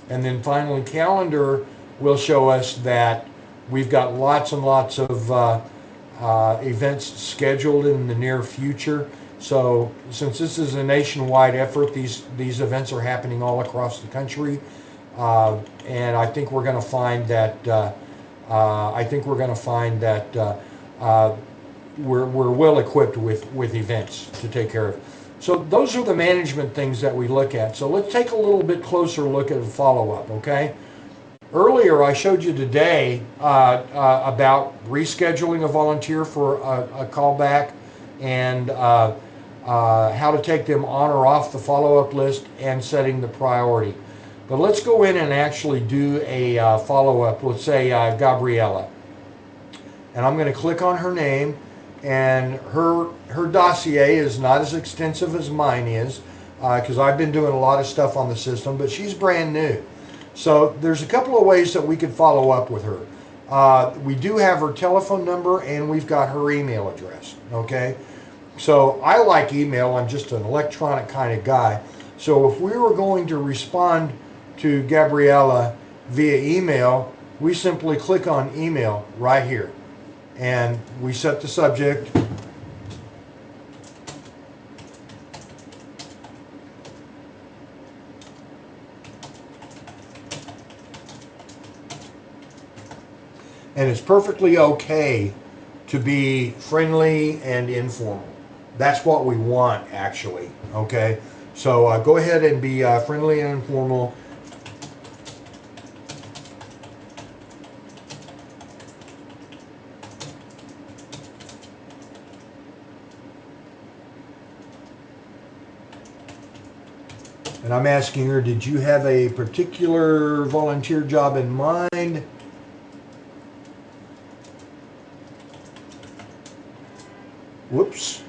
And then finally, Calendar will show us that we've got lots and lots of events scheduled in the near future. So since this is a nationwide effort, these events are happening all across the country, and I think we're going to find that we're well equipped with events to take care of. So those are the management things that we look at. So let's take a little bit closer look at a follow-up, okay? Earlier I showed you today about rescheduling a volunteer for a callback, and how to take them on or off the follow-up list and setting the priority. But let's go in and actually do a follow-up. Let's say Gabriella. And I'm going to click on her name, and her dossier is not as extensive as mine is, because I've been doing a lot of stuff on the system, but she's brand new. So there's a couple of ways that we could follow up with her. We do have her telephone number, and we've got her email address, okay? So I like email. I'm just an electronic kind of guy. So if we were going to respond to Gabriella via email, we simply click on email right here, and we set the subject. And it's perfectly okay to be friendly and informal. That's what we want, actually, okay? So go ahead and be friendly and informal. And I'm asking her, did you have a particular volunteer job in mind? Whoops.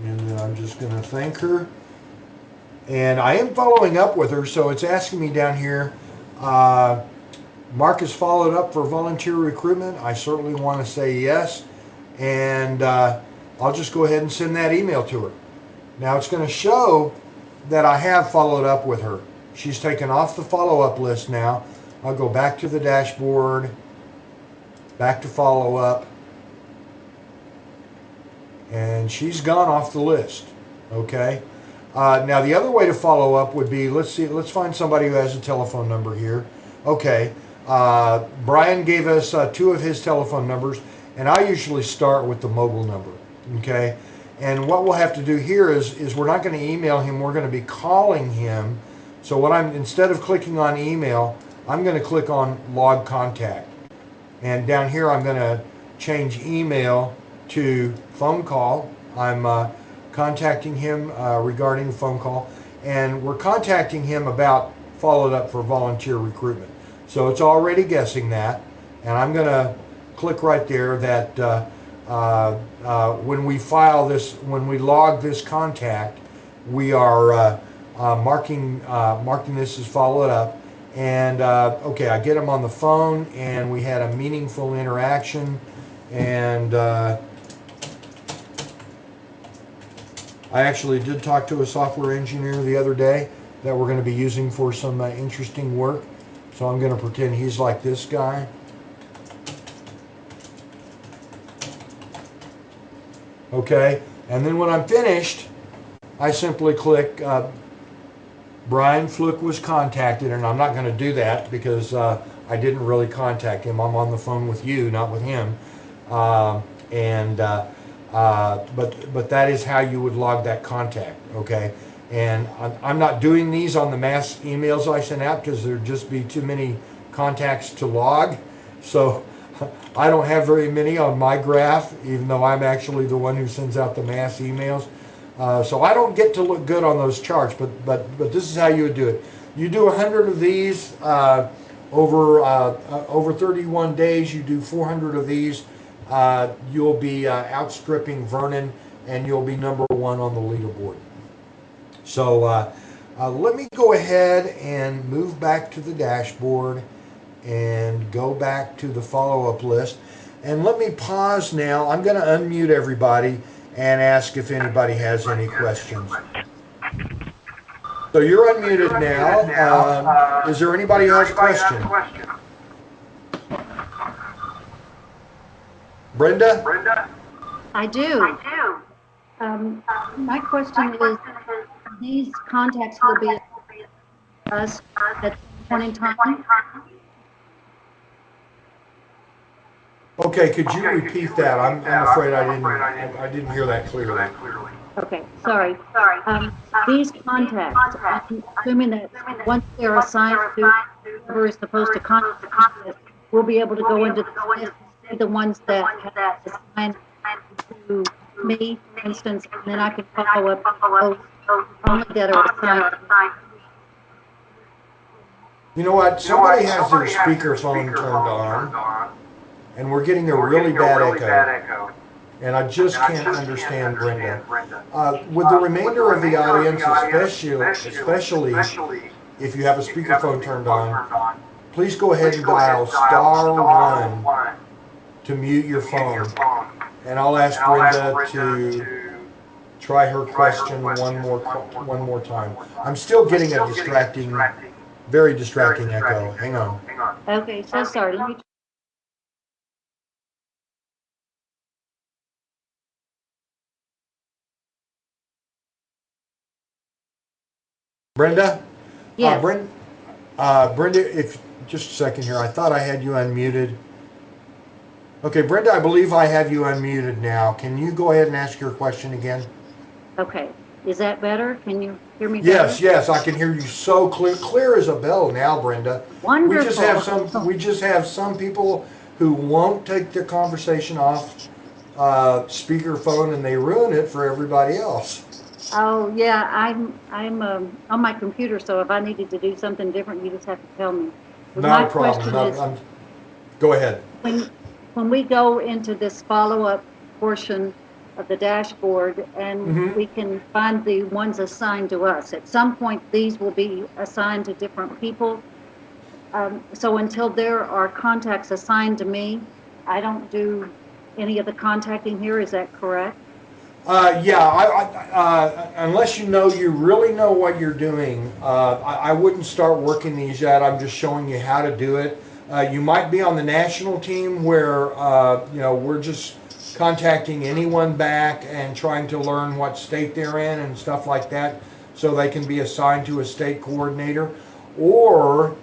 And then I'm just going to thank her. And I am following up with her, so it's asking me down here, Mark has followed up for volunteer recruitment. I certainly want to say yes. And I'll just go ahead and send that email to her. Now it's going to show that I have followed up with her. She's taken off the follow-up list now. I'll go back to the dashboard, back to follow-up, and she's gone off the list, okay? Now the other way to follow up would be, let's find somebody who has a telephone number here. Okay, Brian gave us 2 of his telephone numbers, and I usually start with the mobile number, okay? And what we'll have to do here is we're not going to email him, we're going to be calling him. So instead of clicking on email, I'm going to click on log contact. And down here I'm going to change email to phone call. I'm contacting him regarding the phone call, and we're contacting him about followed up for volunteer recruitment. So it's already guessing that, and I'm going to click right there that when we log this contact, we are marking this as followed up. And okay, I get him on the phone, and we had a meaningful interaction, and I actually did talk to a software engineer the other day that we're going to be using for some interesting work. So I'm going to pretend he's like this guy. Okay, and then when I'm finished, I simply click Brian Fluke was contacted, and I'm not going to do that because I didn't really contact him. I'm on the phone with you, not with him. But that is how you would log that contact, okay? And I'm not doing these on the mass emails I send out because there'd just be too many contacts to log. So I don't have very many on my graph, even though I'm actually the one who sends out the mass emails. So I don't get to look good on those charts, but this is how you would do it. You do 100 of these over 31 days. You do 400 of these. You'll be outstripping Vernon, and you'll be number one on the leaderboard. So let me go ahead and move back to the dashboard and go back to the follow-up list. And let me pause now. I'm going to unmute everybody and ask if anybody has any questions. So you're unmuted now. Is there anybody who has a question? Brenda? I do. My question is, these contacts will be us at some point in time? Okay, could you repeat that? I'm afraid I didn't hear that clearly. Okay, sorry. These contacts, I'm assuming that once they're assigned to whoever is supposed to contact us, we'll be able to go into the list and see the ones that have assigned to me, for instance, and then I can follow up those only that are assigned. You know what? Somebody has their speakerphone turned on, and we're getting a really bad echo. And I just can't understand Brenda. With the remainder of the audience, especially if you have a speakerphone turned on, please go ahead and dial *1 to mute your phone. And I'll ask Brenda to try her question one more time. I'm still getting a very distracting echo. Hang on. Okay, so sorry. Let me Brenda? Yes. Brenda, if just a second here. I thought I had you unmuted. Okay, Brenda, I believe I have you unmuted now. Can you go ahead and ask your question again? Okay. Is that better? Can you hear me better? Yes, I can hear you so clear as a bell now, Brenda. Wonderful. We just have some people who won't take their conversation off speakerphone, and they ruin it for everybody else. Oh yeah, I'm on my computer, so if I needed to do something different, you just have to tell me. But Not a problem. Go ahead. When we go into this follow-up portion of the dashboard, and we can find the ones assigned to us. At some point, these will be assigned to different people. So until there are contacts assigned to me, I don't do any of the contacting here. Is that correct? Unless you really know what you're doing, I wouldn't start working these yet. I'm just showing you how to do it. You might be on the national team where we're just contacting anyone back and trying to learn what state they're in and stuff like that, so they can be assigned to a state coordinator. Or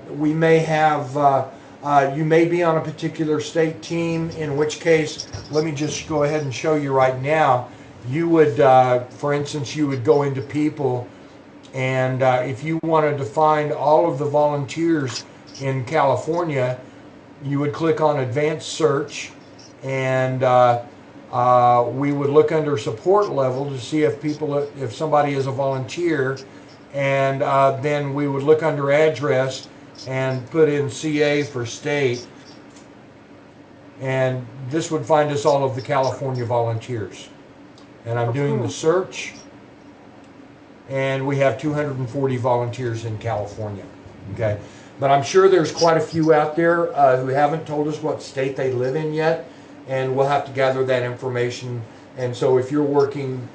we may have. You may be on a particular state team, in which case, let me just go ahead and show you right now. You would, for instance, you would go into people, and if you wanted to find all of the volunteers in California, you would click on Advanced Search, and we would look under support level to see if somebody is a volunteer, and then we would look under address and put in CA for state, and this would find us all of the California volunteers. And I'm doing the search, and we have 240 volunteers in California. Okay, but I'm sure there's quite a few out there who haven't told us what state they live in yet, and we'll have to gather that information. And so if you're working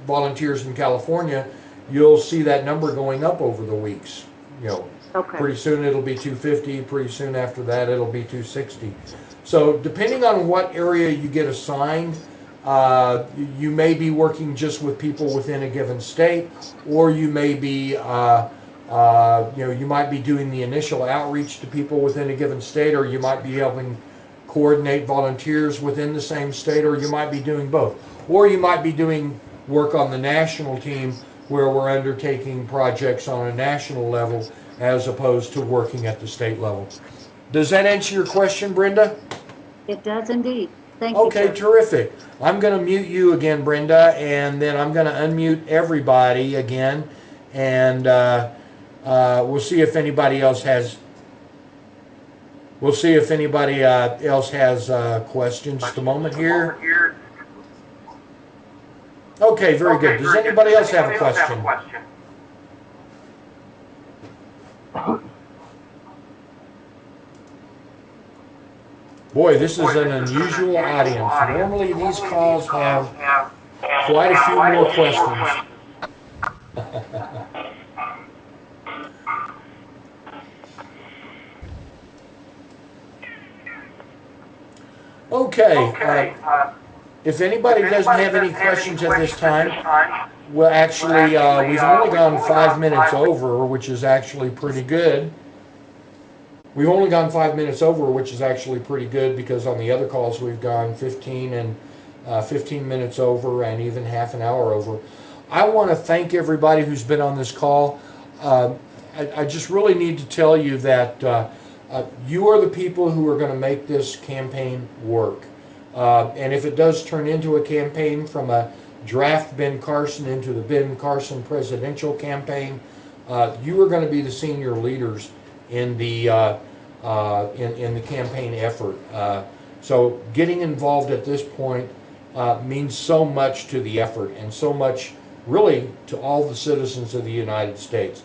volunteers in California, you'll see that number going up over the weeks. You know, Okay. pretty soon it'll be 250. Pretty soon after that, it'll be 260. So depending on what area you get assigned, you may be working just with people within a given state, or you may be, you might be doing the initial outreach to people within a given state, or you might be helping coordinate volunteers within the same state, or you might be doing both. Or you might be doing work on the national team where we're undertaking projects on a national level as opposed to working at the state level. Does that answer your question, Brenda? It does indeed. Thank you, Okay, sir. terrific. I'm going to mute you again, Brenda, and then I'm going to unmute everybody again, and we'll see if anybody else has. We'll see if anybody else has questions. Just a moment here. Okay, very good. Does anybody else have a question? Boy, this is an unusual audience. Normally these calls have quite a few more questions. Okay. If anybody doesn't have any questions at this time, well, actually, we've only gone 5 minutes over, which is actually pretty good. We've only gone 5 minutes over, which is actually pretty good, because on the other calls we've gone 15 minutes over and even half an hour over. I want to thank everybody who's been on this call. I just really need to tell you that you are the people who are going to make this campaign work. And if it does turn into a campaign from a draft Ben Carson into the Ben Carson presidential campaign, you are going to be the senior leaders in the campaign effort. So getting involved at this point means so much to the effort, and so much really to all the citizens of the United States.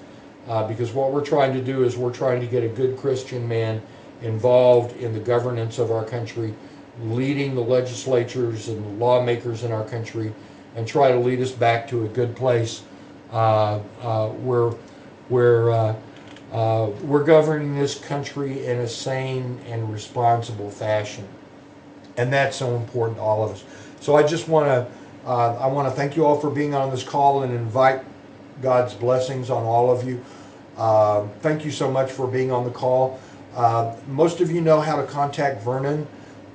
Because what we're trying to do is we're trying to get a good Christian man involved in the governance of our country, leading the legislatures and the lawmakers in our country, and try to lead us back to a good place where we're governing this country in a sane and responsible fashion. And that's so important to all of us. So I just want to thank you all for being on this call and invite God's blessings on all of you. Thank you so much for being on the call. Most of you know how to contact Vernon.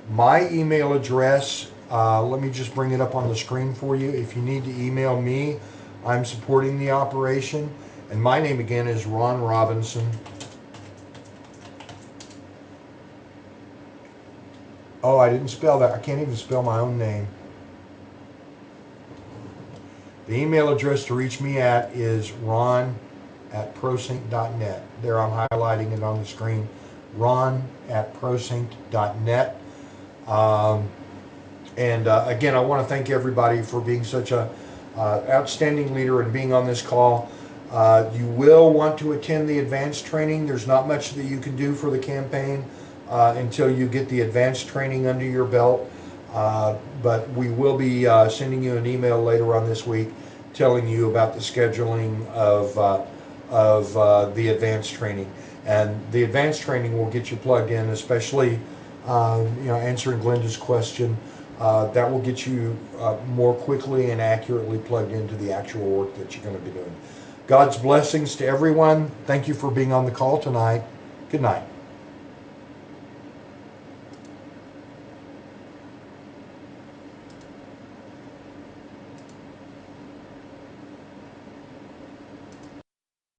My email address, let me just bring it up on the screen for you. If you need to email me, I'm supporting the operation. And my name again is Ron Robinson. Oh, I didn't spell that. I can't even spell my own name. The email address to reach me at is ron@prosync.net. There, I'm highlighting it on the screen. ron@prosync.net. Again, I want to thank everybody for being such a outstanding leader and being on this call. You will want to attend the advanced training. There's not much that you can do for the campaign until you get the advanced training under your belt. But we will be sending you an email later on this week telling you about the scheduling of the advanced training. And the advanced training will get you plugged in, especially answering Glenda's question. That will get you more quickly and accurately plugged into the actual work that you're going to be doing. God's blessings to everyone. Thank you for being on the call tonight. Good night.